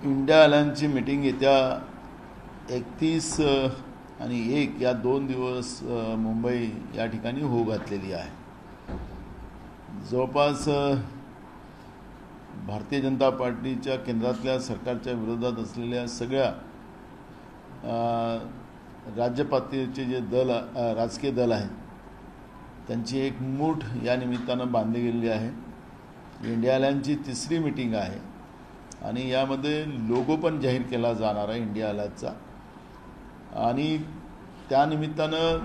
India अलायन्सची meeting येत्या 31 आणि 1 या 2 दिवस मुंबई या ठिकाणी होऊ घातलेली आहे. जवळपास भारतीय जनता पार्टीच्या केंद्रातल्या सरकारच्या विरोधात असलेल्या सगळ्या राज्य पातळीचे जे दल राजकीय दल आहेत त्यांची एक मूठ या निमित्तानं बांधली गेलेली आहे. इंडिया अलायन्सची तिसरी मीटिंग आहे आणि यामध्ये लोगो पण जाहीर केला जाणार आहे इंडिया अलायन्सचा. आणि त्या निमित्तानं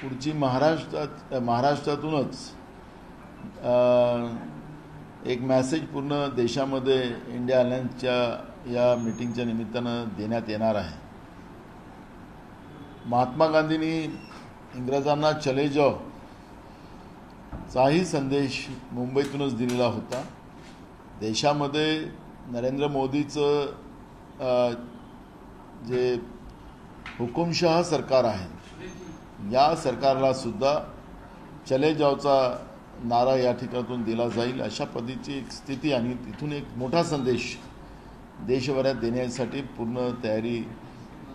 पुढची महाराष्ट्रातूनच एक मेसेज पूर्ण देशामध्ये इंडिया अलायन्सच्या या मीटिंगच्या निमित्तानं देण्यात येणार आहे. महात्मा गांधींनी इंग्रजांना चले जाओ चाही संदेश मुंबईतूनच दिलेला होता. देशामध्ये नरेंद्र मोदीचं जे हुकुमशाह सरकार आहे या सरकारला सुद्धा चले जाओचा नारा या ठिकाणातून दिला जाईल अशा पद्धतीची एक स्थिती आणि तिथून एक मोठा संदेश देशभरात देण्यासाठी पूर्ण तयारी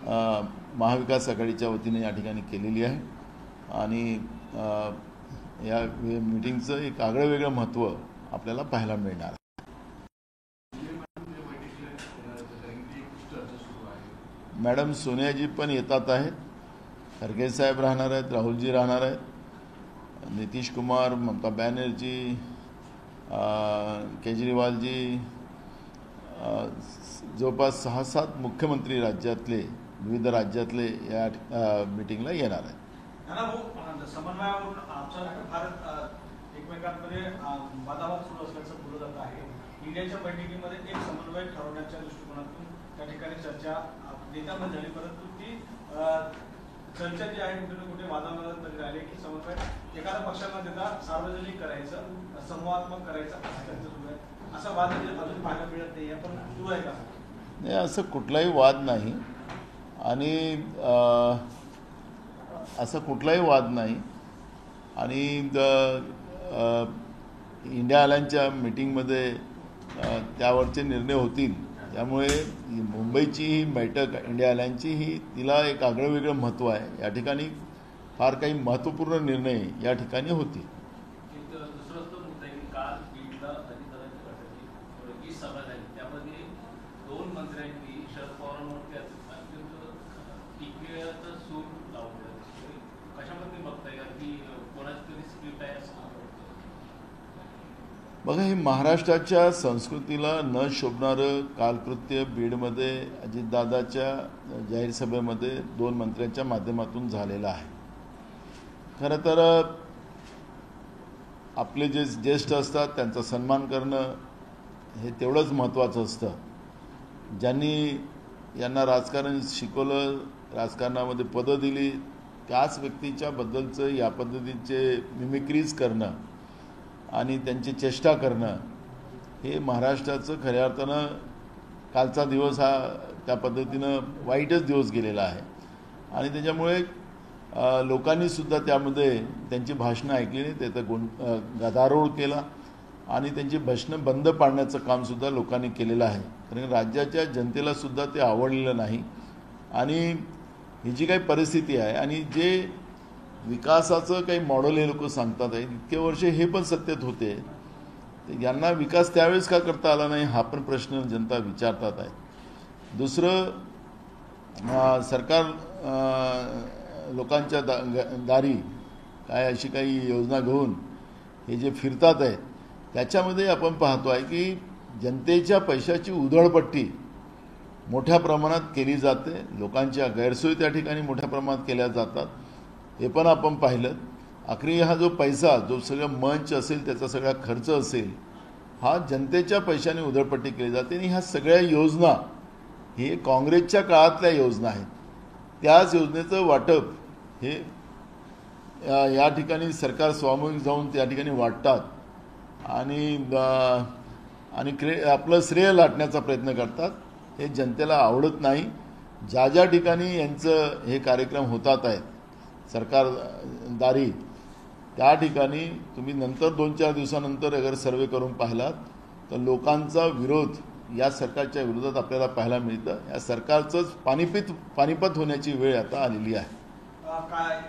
महाविकास आघाडीच्या वतीने या ठिकाणी केलेली आहे. आणि या मीटिंगचं एक आगळंवेगळं महत्त्व आपल्याला पाहायला मिळणार आहे. मॅडम सोनियाजी पण येतात आहेत, खरगे साहेब राहणार आहेत, राहुलजी राहणार आहेत, नितीश कुमार, ममता बॅनर्जी, केजरीवालजी, जवळपास 6-7 मुख्यमंत्री राज्यातले विविध राज्यातले या मीटिंगला येणार आहेत. समन्वयावरून भारत एकमेकांमध्ये वादावाद सुरू असल्याचं बोललं जात आहे. इंडियाच्या बैठकीमध्ये एक समन्वय ठरवण्याच्या दृष्टिकोनातून त्या ठिकाणी चर्चा नेत्यांमध्ये झाली, परंतु ती चर्चा जी आहे कुठे वादावादात तरी राहिली की समन्वय एखाद्या पक्षांना देता सार्वजनिक करायचं, संवादात्मक करायचं असं चर्चा सुरू आहे. असा वाद अजून पाहायला मिळत नाही, पण सुरू आहे का? नाही, असं कुठलाही वाद नाही आणि असं कुठलाही वाद नाही. आणि इंडिया अलायन्सच्या मीटिंगमध्ये त्यावरचे निर्णय होतील. त्यामुळे मुंबईची ही बैठक इंडिया अलायन्सची ही तिला एक आगळंवेगळं महत्त्व आहे. या ठिकाणी फार काही महत्त्वपूर्ण निर्णय या ठिकाणी होतील. बघा, हे महाराष्ट्राच्या संस्कृतीला न शोभणारं कालकृत्य बीडमध्ये अजितदादाच्या जाहीर सभेमध्ये 2 मंत्र्यांच्या माध्यमातून झालेलं आहे. खरं तर आपले जे ज्येष्ठ असतात त्यांचा सन्मान करणं हे तेवढंच महत्त्वाचं असतं. ज्यांनी यांना राजकारण शिकवलं, राजकारणामध्ये पदं दिली, त्याच व्यक्तीच्या बद्दलचं या पद्धतीचे मिमिक्रीज करणं आणि त्यांची चेष्टा करणं हे महाराष्ट्राचं खऱ्या अर्थानं कालचा दिवस हा त्या पद्धतीनं वाईटच दिवस गेलेला आहे. आणि त्याच्यामुळे लोकांनीसुद्धा त्यामध्ये त्यांची भाषणं ऐकली, त्याचा गदारोळ केला आणि त्यांची भाषणं बंद पाडण्याचं कामसुद्धा लोकांनी केलेलं आहे. कारण राज्याच्या जनतेलासुद्धा ते आवडलेलं नाही. आणि ही जी काही परिस्थिती आहे आणि जे विकासाचं काही मॉडेल हे लोक सांगतात आहे, इतके वर्ष हे पण सत्तेत होते, तर यांना विकास त्यावेळेस का करता आला नाही हा पण प्रश्न जनता विचारतात आहे. दुसरं, सरकार लोकांच्या दारी काय अशी काही योजना घेऊन हे जे फिरतात आहे त्याच्यामध्ये आपण पाहतो आहे की जनतेच्या पैशाची उधळपट्टी मोठ्या प्रमाणात केली जाते. लोकांच्या गैरसोयी त्या ठिकाणी मोठ्या प्रमाणात केल्या जातात, हे पण आपण पाहिलं. आखरी हा जो पैसा, जो सगळं मंच असेल, त्याचा सगळा खर्च असेल, हा जनतेच्या पैशाने उधळपट्टी केली जाते. आणि ह्या सगळ्या योजना हे काँग्रेसच्या काळातल्या योजना आहेत. त्याच योजनेचं वाटप हे या ठिकाणी सरकार सामूहिक जाऊन त्या ठिकाणी वाटतात आणि आपलं श्रेय लाटण्याचा प्रयत्न करतात. हे जनतेला आवडत नाही. ज्या ठिकाणी यांचं हे कार्यक्रम होतात आहेत सरकारदारी, त्या ठिकाणी तुम्ही नंतर 2-4 दिवसानंतर अगर सर्वे करून पाहिलात तर लोकांचा विरोध या सरकारच्या विरोधात आपल्याला पाहायला मिळतं. या सरकारचंच पानिपत होण्याची वेळ आता आलेली आहे. काय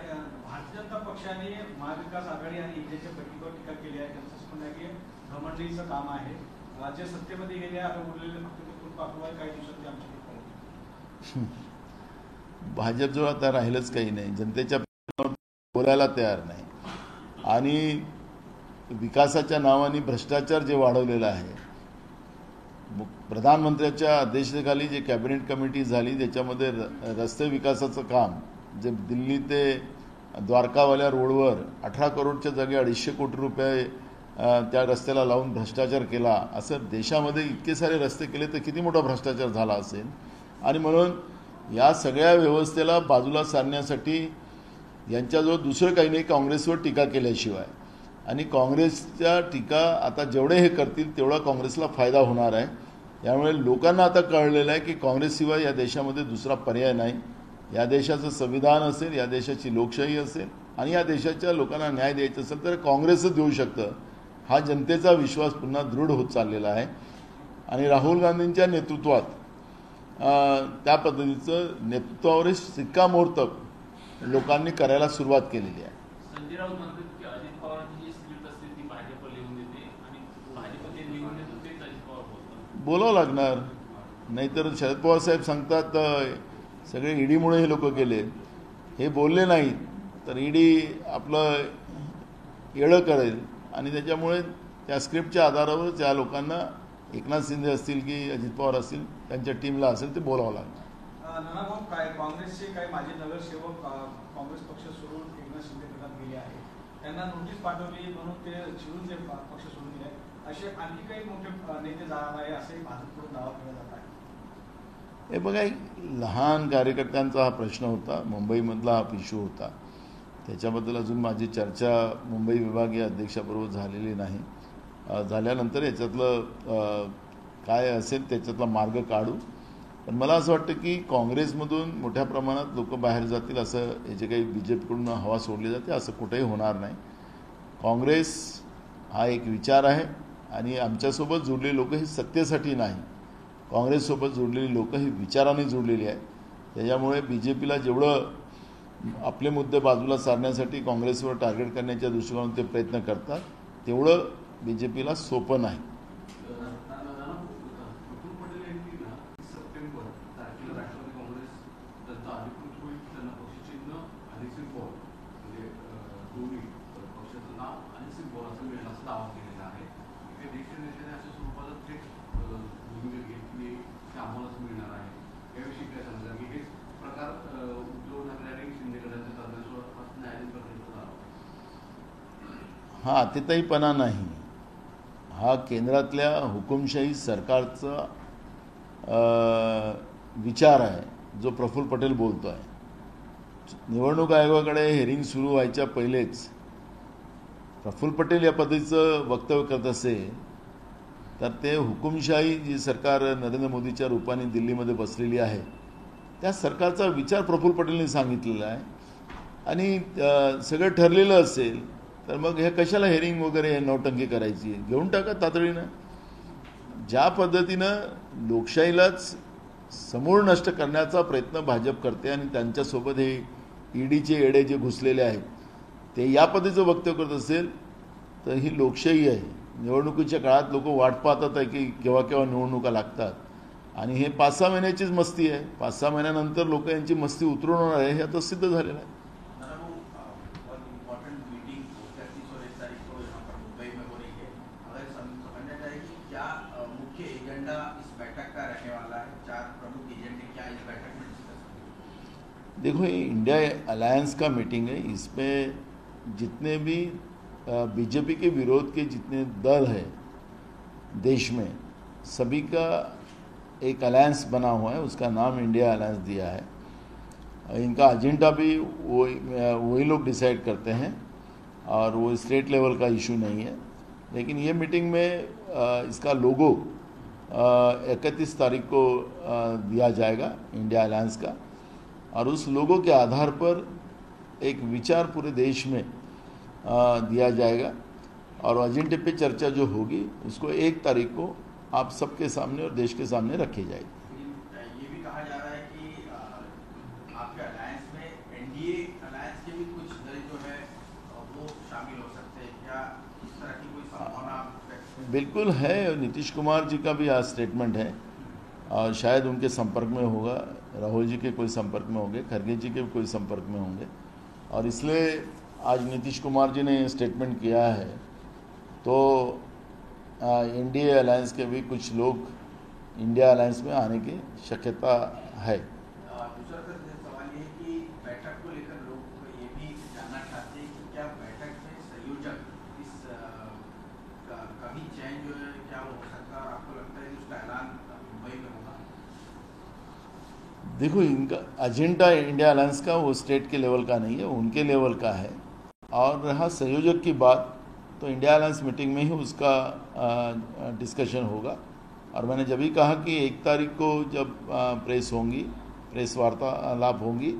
भारतीय जनता पक्षाने महाविकास आघाडी आणि इंडियाच्या बैठकीवर टीका केली आहे. त्यांचं म्हणणं आहे की घमंडीचं काम आहे. जे सत्तेमध्ये गेले आता उरलेले फक्त पाठवाय काही दिवसात आमच्या भाजपजवळ आता राहिलंच काही नाही. जनतेच्या बोलायला तयार नाही आणि विकासाच्या नावाने भ्रष्टाचार जे वाढवलेला आहे. प्रधानमंत्र्यांच्या अध्यक्षतेखाली जे कॅबिनेट कमिटी झाली त्याच्यामध्ये रस्ते विकासाचं काम जे दिल्ली ते द्वारकावाल्या रोडवर 18 करोडच्या जागी 250 कोटी रुपये त्या रस्त्याला लावून भ्रष्टाचार केला. असं देशामध्ये इतके सारे रस्ते केले तर किती मोठा भ्रष्टाचार झाला असेल. आणि म्हणून या सगळ्या व्यवस्थेला बाजूला सारण्यासाठी यांच्याजवळ दुसरं काही नाही काँग्रेसवर टीका केल्याशिवाय. आणि काँग्रेसच्या टीका आता जेवढे हे करतील तेवढा काँग्रेसला फायदा होणार आहे. यामुळे लोकांना आता कळलेलं आहे की काँग्रेसशिवाय या देशामध्ये दुसरा पर्याय नाही. या देशाचं संविधान असेल, या देशाची लोकशाही असेल आणि या देशाच्या लोकांना न्याय द्यायचा असेल तर काँग्रेसच देऊ शकतं. हा जनतेचा विश्वास पुन्हा दृढ होत चाललेला आहे. आणि राहुल गांधींच्या नेतृत्वात त्या पद्धतीचं नेतृत्वावर शिक्कामोर्तब लोकांनी करायला सुरुवात केलेली आहे. संजय राऊत म्हणतात की अजित पवारांची जी स्क्रिप्ट असते ती भाजप लिहून देते आणि भाजप ते लिहून देतो तेच अजित पवार बोलतात. बोलावं लागणार. नाहीतर शरद पवार साहेब सांगतात सगळे ईडीमुळे हे लोक गेले. हे बोलले नाहीत तर ईडी आपलं येळं करेल आणि त्याच्यामुळे त्या स्क्रिप्टच्या आधारावर त्या लोकांना एकनाथ शिंदे असतील की अजित पवार असतील त्यांच्या टीमला असेल ते बोलावं लागणार. नानाभाऊ, काय काँग्रेसचे काही माजी नगरसेवक काँग्रेस पक्ष सोडून एकनाथ शिंदे गटात गेले आहेत. त्यांना नोटीस पाठवली म्हणून ते चिडून ते पक्ष सोडून गेले. असे आणखी काही मोठे नेते जाणार आहे असे भाजपकडून दावा केला जात आहे. हे बघा, लहान कार्यकर्त्यांचा हा प्रश्न होता. मुंबईमधला हा इश्यू होता. त्याच्याबद्दल अजून माझी चर्चा मुंबई विभागीय अध्यक्षाबरोबर झालेली नाही. झाल्यानंतर याच्यातलं काय असेल त्याच्यातला मार्ग काढू. पण मला असं वाटतं की काँग्रेसमधून मोठ्या प्रमाणात लोक बाहेर जातील असं हे जे काही BJPकडून हवा सोडली जाते असं कुठेही होणार नाही. काँग्रेस हा एक विचार आहे आणि आमच्यासोबत जोडलेली लोक ही सत्तेसाठी नाही, काँग्रेससोबत जोडलेली लोक ही विचाराने जोडलेली आहेत. त्याच्यामुळे BJPला जेवढं आपले मुद्दे बाजूला सारण्यासाठी काँग्रेसवर टार्गेट करण्याच्या दृष्टिकोनातून ते प्रयत्न करतात तेवढं BJPला सोपं नाही. हा अतिताईपणा नाही, हा केंद्रातल्या हुकुमशाही सरकारचा विचार आहे जो प्रफुल्ल पटेल बोलतो आहे. निवडणूक आयोगाकडे हेरिंग सुरू व्हायच्या पहिलेच प्रफुल्ल पटेल या पद्धतीचं वक्तव्य करत असेल तर ते हुकुमशाही जी सरकार नरेंद्र मोदीच्या रूपाने दिल्लीमध्ये बसलेली आहे त्या सरकारचा विचार प्रफुल्ल पटेलने सांगितलेला आहे. आणि सगळं ठरलेलं असेल तर मग हे कशाला हेरिंग वगैरे नौटंकी करायची, घेऊन टाका तातडीनं. ज्या पद्धतीनं लोकशाहीलाच समूळ नष्ट करण्याचा प्रयत्न भाजप करते आणि त्यांच्यासोबत हे ईडीचे येडे जे घुसलेले आहेत ते या पद्धतीचं वक्तव्य करत असेल तर ही लोकशाही आहे. निवडणुकीच्या काळात लोक वाट पाहतात आहे की केव्हा केव्हा निवडणुका लागतात आणि हे 5-6 महिन्याचीच मस्ती आहे. 5-6 महिन्यानंतर लोक यांची मस्ती उतरून होणार आहे हे आता सिद्ध झालेलं आहे. देखो, ये इंडिया अलायंस का मीटिंग है. इसमें जितने भी बीजेपी के विरोध के जितने दल हैं देश में सभी का एक अलायंस बना हुआ है. उसका नाम इंडिया अलायंस दिया है. इनका एजेंडा भी वही लोग डिसाइड करते हैं और वो स्टेट लेवल का इशू नहीं है. लेकिन ये मीटिंग में इसका लोगो 31 तारीख को दिया जाएगा इंडिया अलायंस का और उस लोगों के आधार पर एक विचार पूरे देश में दिया जाएगा और एजेंडे पे चर्चा जो होगी उसको 1 तारीख को आप सबके सामने और देश के सामने रखी जाएगी। ये भी कहा जा रहा है कि आपके अलायंस में एनडीए अलायंस के भी कुछ दल जो है वो शामिल हो सकते हैं, क्या इस तरह की कोई संभावना? बिल्कुल है, नीतीश कुमार जी का भी आज स्टेटमेंट है और शायद उनके संपर्क में होगा, राहुल जी के कोई संपर्क में होंगे, खरगे जी के कोई संपर्क में होंगे और इसलिए आज नीतीश कुमार जी ने स्टेटमेंट किया है। तो एनडीए अलायंस के भी कुछ लोग इंडिया अलायंस में आने की शक्यता है। दूसरा सवाल ये है कि बैठक को लेकर लोग ये भी जानना चाहते हैं कि क्या बैठक में संयोजक इस का भी चयन जो है क्या हो सकता है, और आपको लगता है कि उसका ऐलान मुंबई में होगा? देखो, इनका एजेंडा इंडिया अलायंस का वो स्टेट के लेवल का नहीं है, उनके लेवल का है। और रहा संयोजक की बात, तो इंडिया अलायंस मीटिंग में ही उसका डिस्कशन होगा। और मैंने जब भी कहा कि 1 तारीख को जब प्रेस होंगी, प्रेस वार्तालाप होंगी,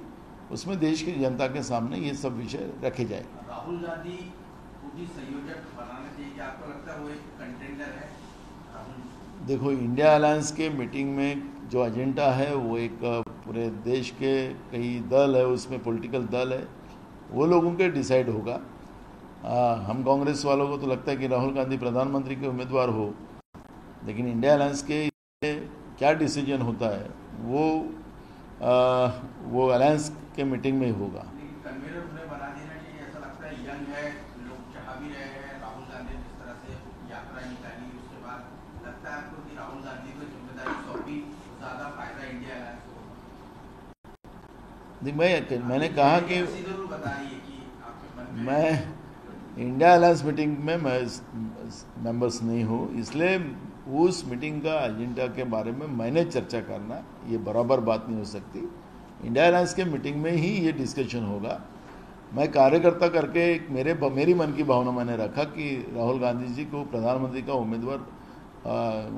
उसमें देश की जनता के सामने ये सब विषय रखे जाए। राहुल गांधी को भी संयोजक बनाना चाहिए, क्या आपको लगता है वो एक कंटेंडर है? देखो, इंडिया अलायंस के मीटिंग में जो एजेंडा है वो एक पूरे देश के कई दल है, उसमें पॉलिटिकल दल है, वो लोगों के डिसाइड होगा। हम कांग्रेस वालों को तो लगता है कि राहुल गांधी प्रधानमंत्री के उम्मीदवार हो, लेकिन इंडिया अलायंस के क्या डिसीजन होता है वो अलायंस के मीटिंग में ही होगा। कन्वीनर उन्हें बना देना चाहिए, ऐसा लगता है यंग है, लोग चाह भी रहे हैं। राहुल गांधी ने जिस तरह से यात्रा निकाली, उसके बाद लगता है आपको कि राहुल गांधी को जिम्मेदारी सौंपी तो ज़्यादा फायदा इंडिया अलायंस को होगा? देख, मैंने कहा कि जरूर बताइए कि आपके मन में मैं इंडिया अलायंस मीटिंग में मैं मेंबर्स नहीं हूँ, इसलिए उस मीटिंग का एजेंडा के बारे में मैंने चर्चा करना ये बराबर बात नहीं हो सकती। इंडिया अलायंस के मीटिंग में ही ये डिस्कशन होगा। मैं कार्यकर्ता करके मेरी मन की भावना मैंने रखा कि राहुल गांधी जी को प्रधानमंत्री का उम्मीदवार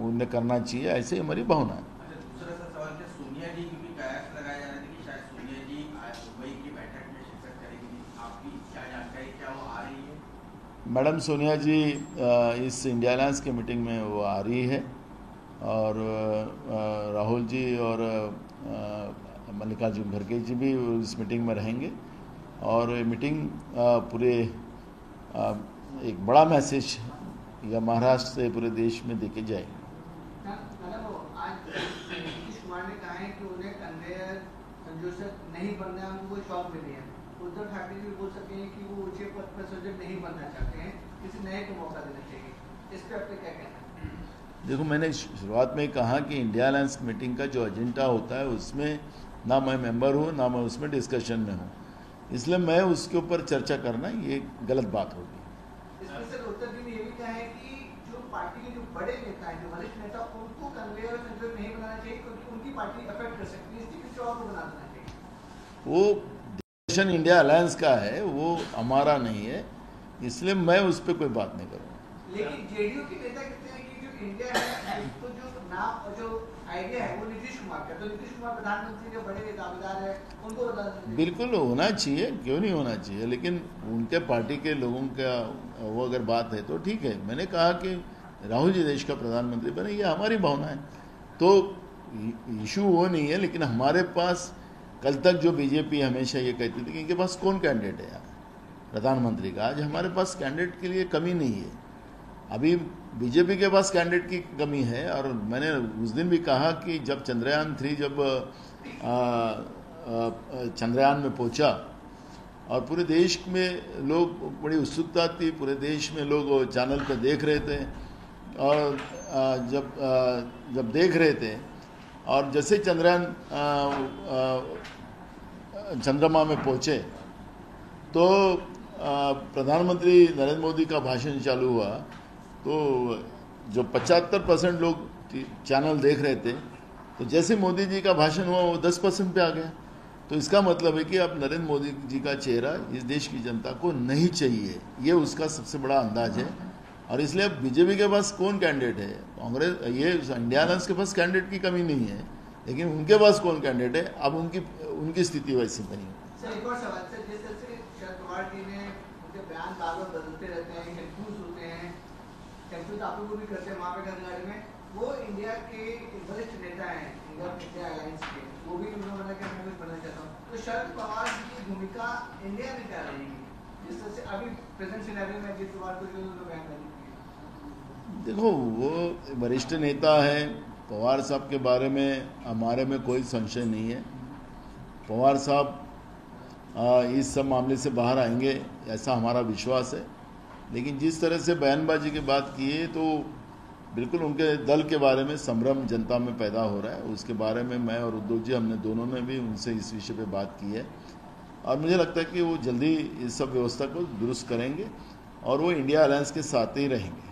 उन्हें करना चाहिए, ऐसे हमारी भावना है। दूसरा सा सवाल है, सोनिया जी की भी कयास लगाया जा रहा था कि शायद सोनिया जी आज मुंबई की बैठक में शिरकत करेंगी, आपकी क्या जानकारी, क्या वो आ रही है? मैडम सोनिया जी इस इंडिया अलायंस के मीटिंग में वो आ रही है और राहुल जी और मल्लिकार्जुन खड़गे जी भी इस मीटिंग में रहेंगे और मीटिंग पूरे एक बड़ा मैसेज या महाराष्ट्र से पूरे देश में देके जाएगी। आज नीतीश कुमार ने कहा है कि उन्हें कन्वेयर संयोजक नहीं बनना है, उनको कोई शौक भी नहीं है। उद्धव ठाकरे जी बोल सकते हैं कि वो ऊंचे पद पर संयोजक नहीं बनना चाहते हैं, किसी नए को मौका देना चाहिए, इस पर आपका क्या कहना है? देखो, मैंने शुरुआत में कहा कि इंडिया अलायंस मीटिंग का जो एजेंडा होता है उसमें ना मैं मेंबर हूँ ना मैं उसमें डिस्कशन में हूँ, इसलिए मैं उसके ऊपर चर्चा करना ये गलत बात होगी। इसमें सर उत्तर जी ने ये भी कहा है कि जो पार्टी के जो बड़े नेता हैं, जो वरिष्ठ नेता, उनको कन्वेयर संयोजक नहीं बनाना चाहिए क्योंकि उनकी पार्टी अफेक्ट कर सकती है, इसलिए किसी और को बना देना चाहिए। वो डिस्कशन इंडिया अलायंस का है, वो हमारा नहीं है, इसलिए मैं उस पर कोई बात नहीं करूँगा। लेकिन जेडीयू के नेता कहते हैं कि जो इंडिया है उसको जो नाम और जो आइडिया है वो नीतीश कुमार का, तो नीतीश कुमार प्रधानमंत्री के बड़े दावेदार है, उनको बता दें। बिल्कुल होना चाहिए, क्यों नहीं होना चाहिए, लेकिन उनके पार्टी के लोगों का वो अगर बात है तो ठीक है। मैंने कहा कि राहुल जी देश का प्रधानमंत्री बने, ये हमारी भावना है, तो इशू वो नहीं है। लेकिन हमारे पास कल तक जो बीजेपी हमेशा ये कहती थी कि इनके पास कौन कैंडिडेट है यार प्रधानमंत्री का, आज हमारे पास कैंडिडेट के लिए कमी नहीं है। अभी बीजेपी के पास कैंडिडेट की कमी है। और मैंने उस दिन भी कहा कि जब चंद्रयान 3 जब चंद्रयान में पहुंचा और पूरे देश में लोग बड़ी उत्सुकता थी, पूरे देश में लोग चैनल पर देख रहे थे और जब देख रहे थे और जैसे चंद्रयान चंद्रमा में पहुंचे तो प्रधानमंत्री नरेंद्र मोदी का भाषण चालू हुआ, तो जो 75% लोग चैनल देख रहे थे, तो जैसे मोदी जी का भाषण हुआ वो 10% पे आ गया। तो इसका मतलब है कि अब नरेंद्र मोदी जी का चेहरा इस देश की जनता को नहीं चाहिए, ये उसका सबसे बड़ा अंदाज है। और इसलिए अब बीजेपी के पास कौन कैंडिडेट है, कांग्रेस ये इंडिया अलायंस के पास कैंडिडेट की कमी नहीं है, लेकिन उनके पास कौन कैंडिडेट है, अब उनकी स्थिति वैसी बनी है। सर एक और सवाल, सर जिस तरह से शरद पवार जी ने उनके बयान बार बार बदलते रहते हैं, कंफ्यूज होते हैं, आप लोग भी करते हैं वहाँ पे घरगाड़ी में, वो इंडिया के वरिष्ठ नेता हैं इंडिया अलायंस के, वो भी उन्होंने बोला कि मैं कुछ बनना चाहता हूँ। तो शरद पवार जी की भूमिका इंडिया में क्या रहेगी जिस तरह से अभी प्रेजेंट सिनेरियो में अजित पवार को जो बयान करेंगे? देखो, वो वरिष्ठ नेता हैं। पवार साहब के बारे में हमारे में कोई संशय नहीं है। पवार साहब इस सब मामले से बाहर आएंगे ऐसा हमारा विश्वास है। लेकिन जिस तरह से बयानबाजी की बात की है तो बिल्कुल उनके दल के बारे में संभ्रम जनता में पैदा हो रहा है। उसके बारे में मैं और उद्धव जी, हमने दोनों ने भी उनसे इस विषय पे बात की है और मुझे लगता है कि वो जल्दी इस सब व्यवस्था को दुरुस्त करेंगे और वो इंडिया अलायंस के साथ ही रहेंगे।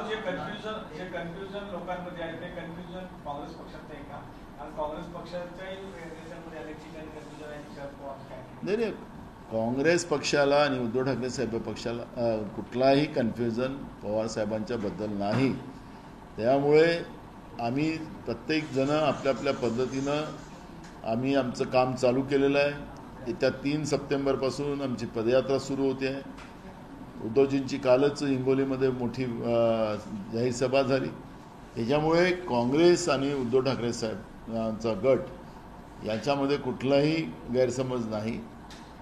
जे कन्फ्युजन लोकांमध्ये आहे ते कन्फ्युजन काँग्रेस पक्षाचं आहे का? कारण काँग्रेस पक्षाच्याही नेत्यांमध्ये अनेक ठिकाणी कन्फ्युजन आहे. शरद पवार काय नाही, काँग्रेस पक्षाला आणि उद्धव ठाकरे साहेब पक्षाला कुठलाही कन्फ्युजन पवार साहेबांच्या बद्दल नाही। त्यामुळे आम्ही प्रत्येक जण आपल्या आपल्या पद्धतीनं आम्ही आमचं काम चालू केलेलं आहे। येत्या 3 सप्टेंबरपासून आमची पदयात्रा सुरू होते आहे। उद्धवजींची कालच हिंगोलीमध्ये मोठी जाहीर सभा झाली। त्याच्यामुळे काँग्रेस आणि उद्धव ठाकरे साहेबांचा गट याच्यामध्ये कुठलाही गैरसमज नाही।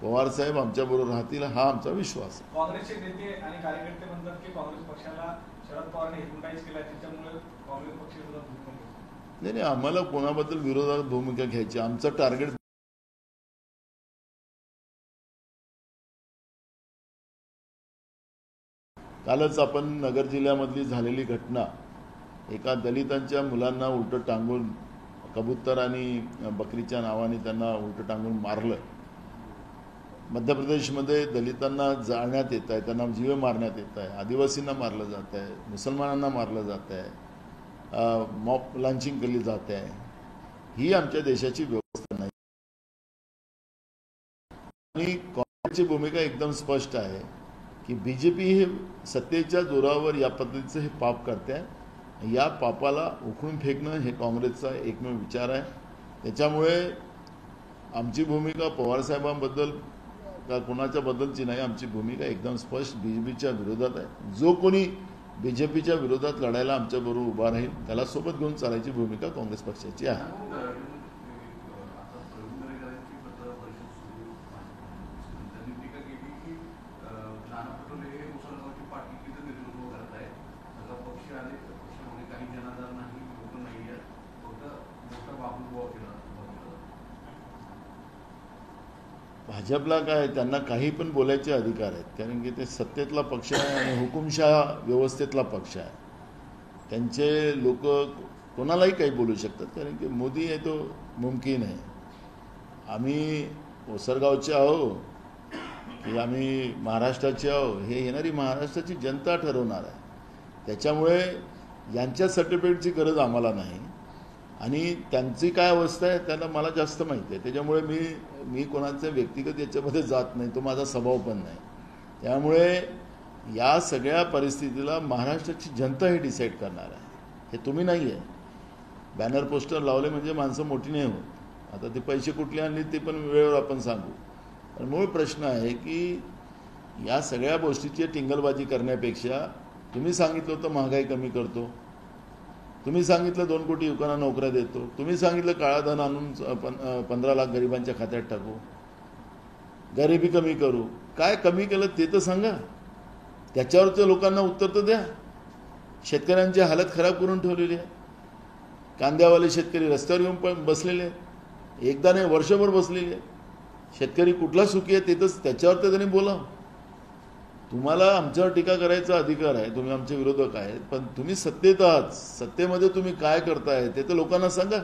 पवार साहेब आमच्याबरोबर राहतील हा आमचा विश्वास आहे। काँग्रेसचे नेते आणि कार्यकर्ते म्हणतात की काँग्रेस पक्षाला शरद पवारांनी हिप्नोटाइज केला, त्याच्यामुळे काँग्रेस पक्ष विरोधात भूमिका घेतली। नाही, आम्हाला कोणाबद्दल विरोधात भूमिका घ्यायची, आमचं टार्गेट कालच आपण नगर जिल्ह्यामधली झालेली घटना, एका दलितांच्या मुलांना उलट टांगून कबूतर आणि बकरीच्या नावाने त्यांना उलट टांगून मारलं। मध्य प्रदेशमध्ये दलितांना जाळण्यात येत आहे, त्यांना जीवे मारण्यात येत आहे, आदिवासींना मारलं जात आहे, मुसलमानांना मारलं जात आहे, मॉब लॉन्चिंग केली जाते आहे। ही आमच्या देशाची व्यवस्था नाही आणि काँग्रेसची भूमिका एकदम स्पष्ट आहे की बीजेपी हे सत्तेच्या जोरावर या पद्धतीचं हे पाप करते आहे। या पापाला उखडून फेकणं हे काँग्रेसचा एकमेव विचार आहे। त्याच्यामुळे आमची भूमिका पवार साहेबांबद्दल का कोणाच्या बद्दलची नाही, आमची भूमिका एकदम स्पष्ट बीजेपीच्या विरोधात आहे। जो कोणी बीजेपीच्या विरोधात लढायला आमच्याबरोबर उभा राहील त्याला सोबत घेऊन चालायची भूमिका काँग्रेस पक्षाची आहे। भाजपला काय, त्यांना काही पण बोलायचे अधिकार आहेत, कारण की ते सत्तेतला पक्ष आहे आणि हुकुमशाह व्यवस्थेतला पक्ष आहे। त्यांचे लोक कोणालाही काही बोलू शकतात, कारण की मोदी आहे तो मुमकिन आहे। आम्ही ओसरगावचे आहो की आम्ही महाराष्ट्राचे आहो हे येणारी महाराष्ट्राची जनता ठरवणार आहे। त्याच्यामुळे यांच्या सर्टिफिकेटची गरज आम्हाला नाही आणि त्यांची काय अवस्था आहे त्याला मला जास्त माहिती आहे। त्याच्यामुळे मी कोणाचे व्यक्तिगत याच्यामध्ये जात नाही, तो माझा स्वभाव पण नाही। त्यामुळे या सगळ्या परिस्थितीला महाराष्ट्राची जनता ही डिसाईड करणार आहे, हे तुम्ही नाही आहे। बॅनर पोस्टर लावले म्हणजे माणसं मोठी नाही होत। आता ते पैसे कुठले आणले ते पण वेळेवर आपण सांगू, पण मूळ प्रश्न आहे की या सगळ्या गोष्टीची टिंगलबाजी करण्यापेक्षा तुम्ही सांगितलं होतं महागाई कमी करतो, तुम्ही सांगितलं 2 कोटी युवकांना नोकऱ्या देतो, तुम्ही सांगितलं काळा धन आणून 15 लाख गरिबांच्या खात्यात टाकू, गरिबी कमी करू। काय कमी केलं ते तर सांगा, त्याच्यावरच्या लोकांना उत्तर तर द्या। शेतकऱ्यांची हालत खराब करून ठेवलेली आहे। कांद्यावाले शेतकरी रस्त्यावर येऊन पण बसलेले आहेत, एकदा नाही वर्षभर बसलेले आहेत। शेतकरी कुठला सुखी आहे ते तर त्याच्यावर तर त्यांनी बोला। तुम्हाला आमच्यावर टीका करायचा अधिकार आहे, तुम्ही आमचे विरोधक आहेत, पण तुम्ही सत्तेत आहात, सत्तेमध्ये तुम्ही काय करताय ते तर लोकांना सांगा।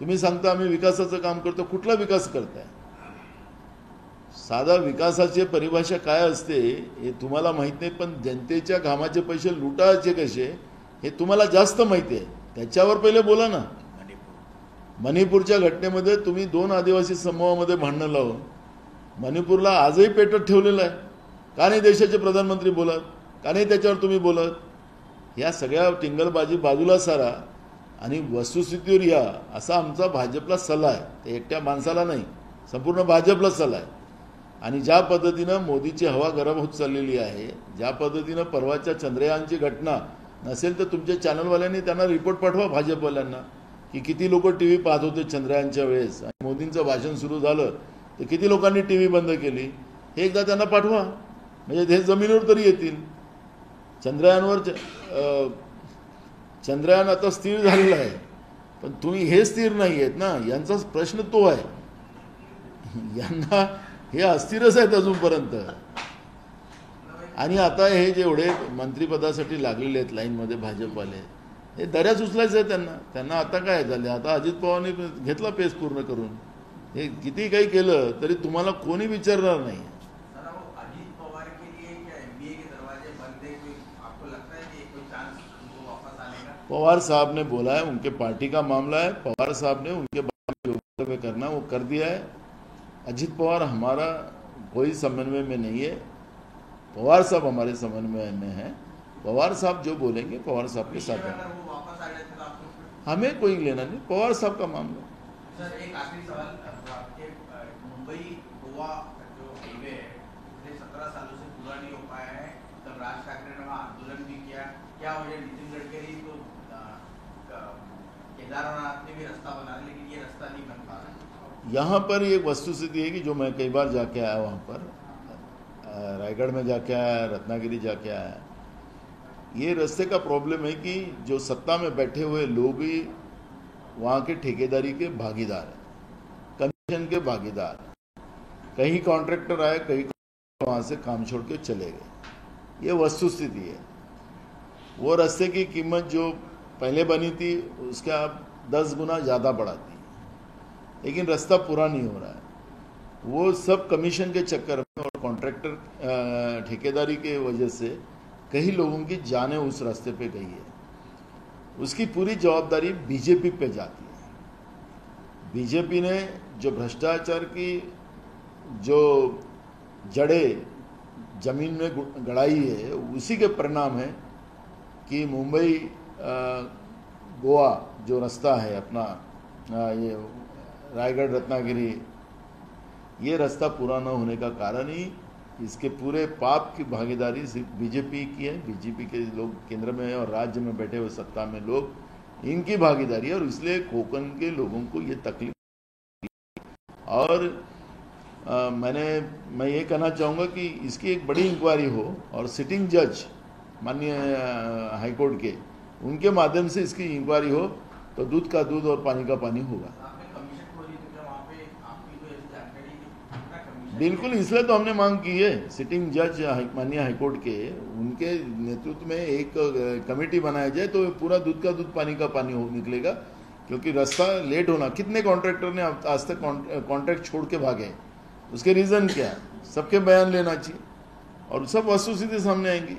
तुम्ही सांगता आम्ही विकासाचं काम करतो, कुठला विकास करताय? साधा विकासाची परिभाषा काय असते हे तुम्हाला माहित नाही, पण जनतेच्या घामाचे पैसे लुटायचे कसे हे तुम्हाला जास्त माहिती आहे। त्याच्यावर पहिले बोला ना। मणिपूरच्या घटनेमध्ये तुम्ही 2 आदिवासी समूहामध्ये भांडणं लावून मणिपूरला आजही पेटत ठेवलेलं आहे। का नाही देशाचे प्रधानमंत्री बोलत, का नाही त्याच्यावर तुम्ही बोलत? या सगळ्या टिंगलबाजी बाजूला सारा आणि वस्तुस्थितीवर या असा आमचा भाजपला सल्ला आहे। ते एकट्या माणसाला नाही, संपूर्ण भाजपला सल्ला आहे। आणि ज्या पद्धतीनं मोदीची हवा गरम होत चाललेली आहे, ज्या पद्धतीनं परवाच्या चंद्रयानची घटना नसेल तर तुमच्या चॅनलवाल्यांनी त्यांना रिपोर्ट पाठवा भाजपवाल्यांना की किती लोक टी व्ही पाहत होते चंद्रयानच्या वेळेस आणि मोदींचं भाषण सुरू झालं तर किती लोकांनी टी व्ही बंद केली, हे एकदा त्यांना पाठवा, म्हणजे ते जमिनीवर तरी येतील. चंद्रयान आता स्थिर झालेलं आहे, पण तुम्ही हे स्थिर नाही आहेत ना, यांचा प्रश्न तो आहे. यांना हे अस्थिरच आहेत अजूनपर्यंत. आणि आता हे जेवढे मंत्रिपदासाठी लागलेले आहेत लाईनमध्ये भाजपवाले, हे दऱ्याच उचलायचं आहे त्यांना आता काय झालं, आता अजित पवारने घेतला पेस पूर्ण करून. हे किती काही केलं तरी तुम्हाला कोणी विचारणार नाही. अजित पवार के लिए क्या एमबीए के दरवाजे बंद है? आपको लगता है कि कोई चांस उनको वापस आने का? पवार साहब ने बोला है, उनके पार्टी का मामला है, पवार साहब ने उनके बारे में जो वक्तव्य करना वो कर दिया है. अजित पवार हमारा कोई समन्वय में नहीं है, पवार साहब हमारे समन्वय में हैं. पवार साहब जो बोलेंगे पवार साहब के साथ है, हमें कोई लेना नहीं, पवार साहब का मामला. सर एक आखिरी सवाल, आपके मुंबई गोवा जो हाईवे है पिछले 17 सालों से पूरा नहीं हो पाया है. तब राज ठाकरे ने वहाँ आंदोलन भी किया, क्या वजह? नितिन गडकरी तो केदारनाथ में भी रास्ता बना रहे, लेकिन ये रास्ता नहीं बन पा रहा. यहाँ पर एक वस्तुस्थिति है कि जो मैं कई बार जाके आया, वहाँ पर रायगढ़ में जाके आया, रत्नागिरी जाके आया, ये रास्ते का प्रॉब्लम है कि जो सत्ता में बैठे हुए लोग ही वहाँ के ठेकेदारी के भागीदार हैं, कमीशन के भागीदार. कहीं कॉन्ट्रैक्टर आए, कहीं वहाँ से काम छोड़ के चले गए. ये वस्तुस्थिति है. वो रास्ते की कीमत जो पहले बनी थी उसके अब 10 गुना ज़्यादा बढ़ा दी, लेकिन रास्ता पूरा नहीं हो रहा है. वो सब कमीशन के चक्कर में और कॉन्ट्रैक्टर ठेकेदारी के वजह से कई लोगों की जानें उस रास्ते पे गई है. उसकी पूरी जवाबदारी बीजेपी पे जाती है. बीजेपी ने जो भ्रष्टाचार की जो जड़ें जमीन में गड़ाई है, उसी के परिणाम है कि मुंबई गोवा जो रास्ता है अपना, ये रायगढ़ रत्नागिरी, ये रास्ता पूरा न होने का कारण ही इसके पूरे पाप की भागीदारी सिर्फ बीजेपी की है. बीजेपी के लोग केंद्र में और राज्य में बैठे हुए सत्ता में लोग, इनकी भागीदारी है, और इसलिए कोंकण के लोगों को ये तकलीफ. और मैं ये कहना चाहूँगा कि इसकी एक बड़ी इंक्वायरी हो और सिटिंग जज माननीय हाईकोर्ट के, उनके माध्यम से इसकी इंक्वायरी हो तो दूध का दूध और पानी का पानी होगा. बिल्कुल, इसलिए तो हमने मांग की है. सिटिंग जज माननीय हाईकोर्ट के, उनके नेतृत्व में एक कमेटी बनाया जाए तो पूरा दूध का दूध पानी का पानी हो निकलेगा. क्योंकि रास्ता लेट होना, कितने कॉन्ट्रैक्टर ने आज तक कॉन्ट्रैक्ट छोड़ के भागे, उसके रीज़न क्या है, सबके बयान लेना चाहिए और सब वस्तुस्थिति सामने आएंगी.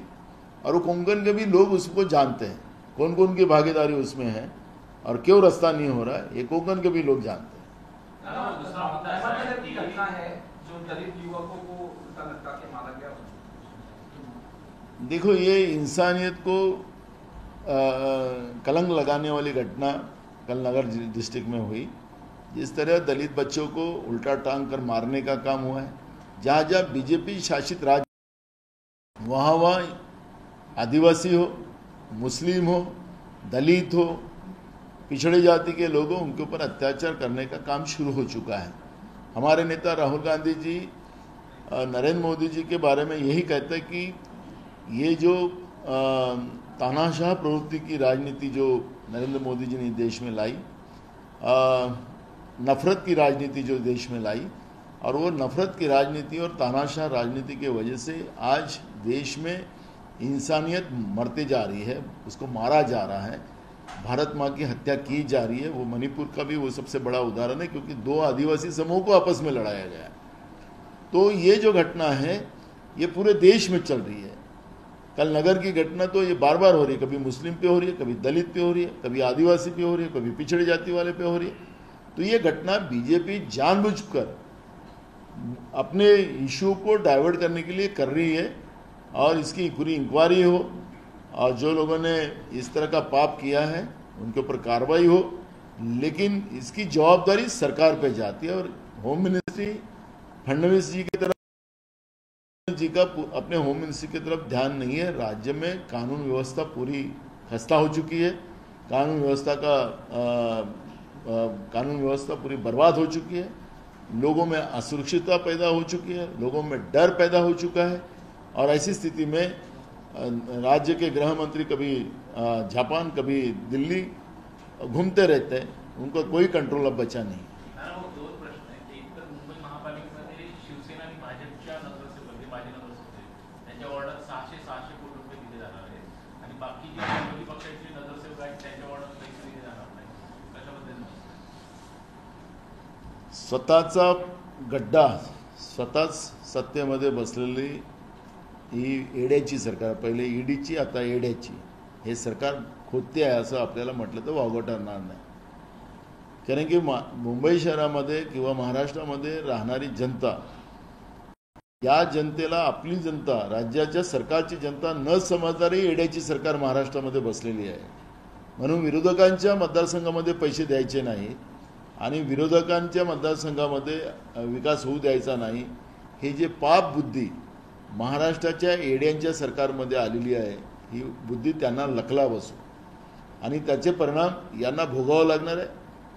और वो कोंकण के भी लोग उसको जानते हैं, कौन कौन की भागीदारी उसमें है और क्यों रास्ता नहीं हो रहा है, ये कोंकण के भी लोग जानते हैं. दलित युवकों को उल्टा लटका के मारा गया. देखो, ये इंसानियत को कलंक लगाने वाली घटना कल नगर डिस्ट्रिक्ट में हुई. जिस तरह दलित बच्चों को उल्टा टांग कर मारने का काम हुआ है, जहाँ जहाँ बीजेपी शासित राज्य, वहाँ आदिवासी हो, मुस्लिम हो, दलित हो, पिछड़े जाति के लोग हो, उनके ऊपर अत्याचार करने का काम शुरू हो चुका है. हमारे नेता राहुल गांधी जी नरेंद्र मोदी जी के बारे में यही कहते हैं कि ये जो तानाशाह प्रवृत्ति की राजनीति जो नरेंद्र मोदी जी ने देश में लाई, नफरत की राजनीति जो देश में लाई, और वो नफरत की राजनीति और तानाशाह राजनीति के वजह से आज देश में इंसानियत मरते जा रही है, उसको मारा जा रहा है, भारत माँ की हत्या की जा रही है. वो मणिपुर का भी वो सबसे बड़ा उदाहरण है, क्योंकि 2 आदिवासी समूह को आपस में लड़ाया गया. तो ये जो घटना है ये पूरे देश में चल रही है. कल नगर की घटना तो ये बार बार हो रही है, कभी मुस्लिम पे हो रही है, कभी दलित पे हो रही है, कभी आदिवासी पे हो रही है, कभी पिछड़े जाति वाले पे हो रही है. तो ये घटना बीजेपी जानबूझकर अपने इशू को डाइवर्ट करने के लिए कर रही है, और इसकी पूरी इंक्वायरी हो और जो लोगों ने इस तरह का पाप किया है उनके ऊपर कार्रवाई हो. लेकिन इसकी जवाबदारी सरकार पे जाती है, और होम मिनिस्ट्री फडणवीस जी की तरफ अपने होम मिनिस्ट्री की तरफ ध्यान नहीं है. राज्य में कानून व्यवस्था पूरी खस्ता हो चुकी है, कानून व्यवस्था पूरी बर्बाद हो चुकी है, लोगों में असुरक्षितता पैदा हो चुकी है, लोगों में डर पैदा हो चुका है। और ऐसी स्थिति में राज्य के गृह मंत्री कभी जापान कभी दिल्ली घूमते रहते हैं, उनको कोई कंट्रोल अब बचा नहीं। दोन प्रश्न आहेत, एक तर मुंबई महापालिकेमध्ये शिवसेना आणि भाजपच्या नगरसेवक माजी नगरसेवक त्यांच्या वॉर्डात 600 कोटी रुपये दिले जाणार आहेत आणि बाकी जे विरोधी पक्षाचे नगरसेवक आहेत त्यांच्या वॉर्डात पैसे दिले जाणार नाही, कशाबद्दल? स्वतःचा गड्डा, स्वतःच सत्तेमध्ये बसलेली ही येड्याची सरकार, पहिले ईडीची आता येड्याची, हे सरकार खोदते आहे असं आपल्याला म्हटलं तर वावगं ठरणार नाही। कारण की मुंबई शहरामध्ये किंवा महाराष्ट्रामध्ये राहणारी जनता, या जनतेला आपली जनता, राज्याच्या सरकारची जनता न समजणारी येड्याची सरकार महाराष्ट्रामध्ये बसलेली आहे। म्हणून विरोधकांच्या मतदारसंघामध्ये पैसे द्यायचे नाही आणि विरोधकांच्या मतदारसंघामध्ये विकास होऊ द्यायचा नाही, हे जे पाप बुद्धी महाराष्ट्राच्या येड्यांच्या सरकारमध्ये आलेली आहे, ही बुद्धी त्यांना लकला बसू आणि त्याचे परिणाम यांना भोगावं लागणार आहे।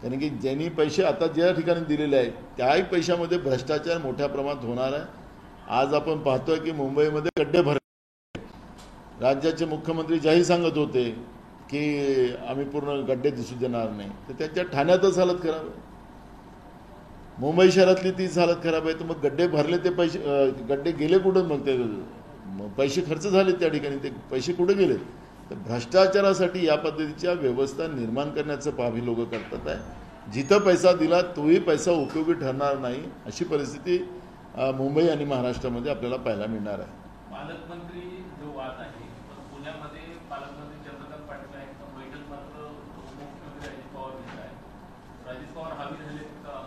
कारण की ज्यांनी पैसे आता ज्या ठिकाणी दिलेले आहेत त्याही पैशामध्ये भ्रष्टाचार मोठ्या प्रमाणात होणार आहे। आज आपण पाहतोय की मुंबईमध्ये गड्डे भरले, राज्याचे मुख्यमंत्री जाहीर सांगत होते की आम्ही पूर्ण गड्डे दिसू देणार नाही, तर त्यांच्या ठाण्यातच हालत खराब आहे, मुंबई शहरातली तीच हालत खराब आहे। तर मग गड्डे भरले, ते पैसे गड्डे गेले कुठं? मग ते पैसे खर्च झाले त्या ठिकाणी, ते पैसे कुठे गेले? तर भ्रष्टाचारासाठी या पद्धतीच्या व्यवस्था निर्माण करण्याचं पाप ही लोक करतात आहे। जिथं पैसा दिला तोही पैसा उपयोगी ठरणार नाही, अशी परिस्थिती मुंबई आणि महाराष्ट्रामध्ये आपल्याला पाहायला मिळणार आहे। पालकमंत्री जो वाद आहे, पुण्यामध्ये पालकमंत्री चंद्रकांत पाटील आहेत, तर बैठक मात्र उपमुख्यमंत्री अजित पवार घेत आहेत। अजित पवार हवी झाले का?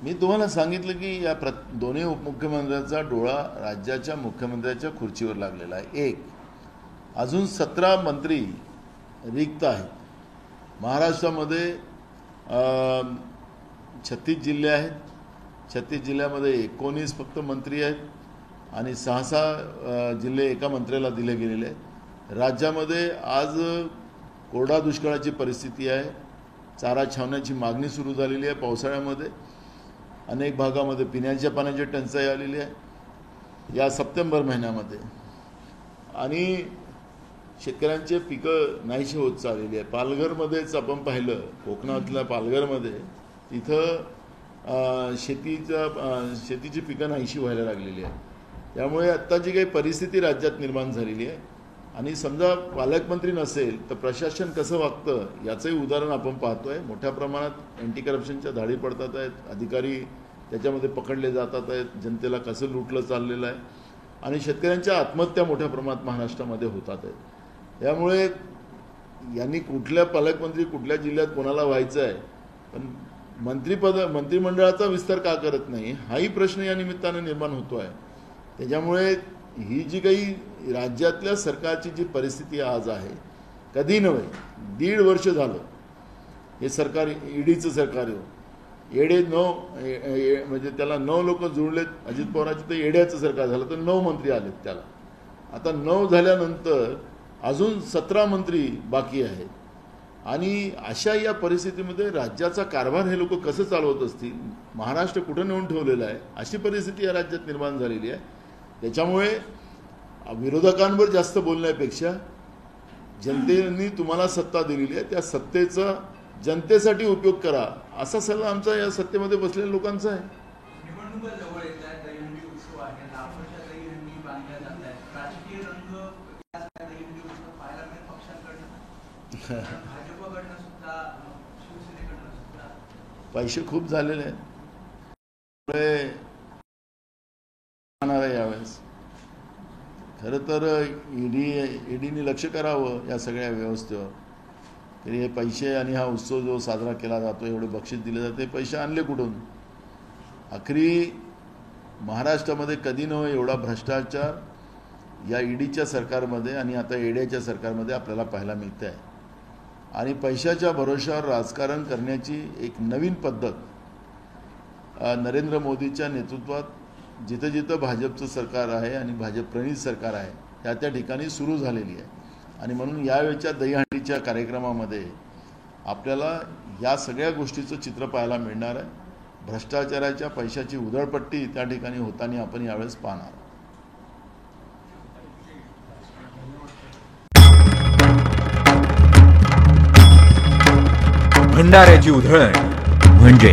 मी तुम्हाला सांगितलं की या दोन्ही उपमुख्यमंत्र्यांचा डोळा राज्याच्या मुख्यमंत्र्याच्या खुर्चीवर लागलेला आहे। एक, अजून 17 मंत्री रिक्त आहेत। महाराष्ट्रामध्ये 36 जिल्हे आहेत, 36 जिल्ह्यामध्ये 19 फक्त मंत्री आहेत आणि 6 जिल्हे एका मंत्र्याला दिले गेलेले आहेत। राज्यामध्ये आज कोरडा दुष्काळाची परिस्थिती आहे, चारा छावण्याची मागणी सुरू झालेली आहे, पावसाळ्यामध्ये अनेक भागामध्ये पिण्याच्या पाण्याची टंचाई आलेली आहे या सप्टेंबर महिन्यामध्ये आणि शेतकऱ्यांचे पिकं नाहीशी होत चाललेली आहे। पालघरमध्येच आपण पाहिलं, कोकणातल्या पालघरमध्ये तिथं शेतीची पिकं नाहीशी व्हायला लागलेली आहे। त्यामुळे आत्ता जी काही परिस्थिती राज्यात निर्माण झालेली आहे आणि समजा पालकमंत्री नसेल तर प्रशासन कसं वागतं याचंही उदाहरण आपण पाहतोय। मोठ्या प्रमाणात अँटी करप्शनच्या धाडी पडतात आहेत, अधिकारी त्याच्यामध्ये पकडले जातात आहेत, जनतेला कसं लुटलं चाललेलं आहे आणि शेतकऱ्यांच्या आत्महत्या मोठ्या प्रमाणात महाराष्ट्रामध्ये होतात आहेत। त्यामुळे यांनी कुठल्या पालकमंत्री कुठल्या जिल्ह्यात कोणाला व्हायचं आहे, पण मंत्रिमंडळाचा विस्तार का करत नाही हाही प्रश्न या निमित्तानं निर्माण होतो आहे। त्याच्यामुळे ही जी काही राज्यातल्या सरकारची जी परिस्थिती आज आहे, कधी नव्हे 1.5 वर्ष झालं हे सरकार, ईडीचं सरकार येडे 9 म्हणजे त्याला 9 लोक जुळलेत, अजित पवारांचं तर येड्याचं सरकार झालं तर 9 मंत्री आलेत त्याला। आता 9 झाल्यानंतर अजून 17 मंत्री बाकी आहेत आणि अशा या परिस्थितीमध्ये राज्याचा कारभार हे लोक कसं चालवत असतील, महाराष्ट्र कुठं नेऊन ठेवलेला आहे, अशी परिस्थिती या राज्यात निर्माण झालेली आहे। त्याच्यामुळे विरोधकांवर जास्त बोलण्यापेक्षा जनतेने तुम्हाला सत्ता दिलेली आहे, त्या सत्तेचा जनतेसाठी उपयोग करा असा सल्ला आमचा या सत्तेमध्ये बसलेल्या लोकांचा आहे। निवडणुका जवळ येत आहेत, दहीहंडी उत्सव आहे, लाखोच्या दहीहंडी बांधल्या जात आहेत, राजकीय रंग दहीहंडी उत्सव पाहायला मिळेल पक्षांकडनं, भाजपकडनं सुद्धा, शिवसेनेकडनं सुद्धा पैसे खूप झालेले आहेत, यावेळेस खरं तर ईडीने लक्ष करावं या सगळ्या व्यवस्थेवर। तरी हे पैसे आणि हा उत्सव जो साजरा केला जातो, एवढे बक्षीस दिले जाते, पैसे आणले कुठून? आखरी महाराष्ट्रामध्ये कधी नव्हे एवढा भ्रष्टाचार या ईडीच्या सरकारमध्ये आणि आता येड्याच्या सरकारमध्ये आपल्याला पाहायला मिळते आहे आणि पैशाच्या भरोशावर राजकारण करण्याची एक नवीन पद्धत नरेंद्र मोदीच्या नेतृत्वात जिथं जिथं भाजपचं सरकार आहे आणि भाजप प्रणित सरकार आहे त्या ठिकाणी सुरू झालेली आहे आणि म्हणून यावेळच्या दहीहंडीच्या कार्यक्रमामध्ये आपल्याला या सगळ्या गोष्टीचं चित्र पाहायला मिळणार आहे. भ्रष्टाचाराच्या पैशाची उधळपट्टी त्या ठिकाणी होताना आपण यावेळेस पाहणार. भंडाऱ्याची उधळण म्हणजे